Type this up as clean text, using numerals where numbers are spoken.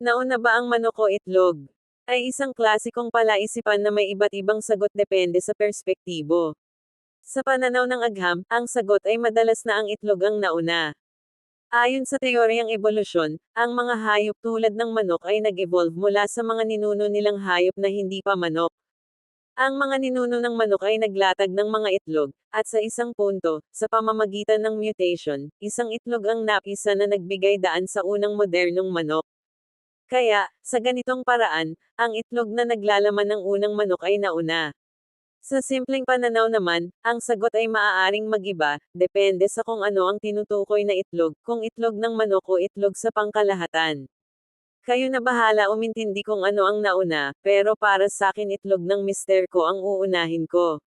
Nauna ba ang manok o itlog? Ay isang klasikong palaisipan na may iba't ibang sagot depende sa perspektibo. Sa pananaw ng agham, ang sagot ay madalas na ang itlog ang nauna. Ayon sa teoryang ebolusyon, ang mga hayop tulad ng manok ay nag-evolve mula sa mga ninuno nilang hayop na hindi pa manok. Ang mga ninuno ng manok ay naglatag ng mga itlog, at sa isang punto, sa pamamagitan ng mutation, isang itlog ang napisa na nagbigay daan sa unang modernong manok. Kaya, sa ganitong paraan, ang itlog na naglalaman ng unang manok ay nauna. Sa simpleng pananaw naman, ang sagot ay maaaring magiba, depende sa kung ano ang tinutukoy na itlog, kung itlog ng manok o itlog sa pangkalahatan. Kayo na bahala umintindi kung ano ang nauna, pero para sa akin itlog ng mister ko ang uunahin ko.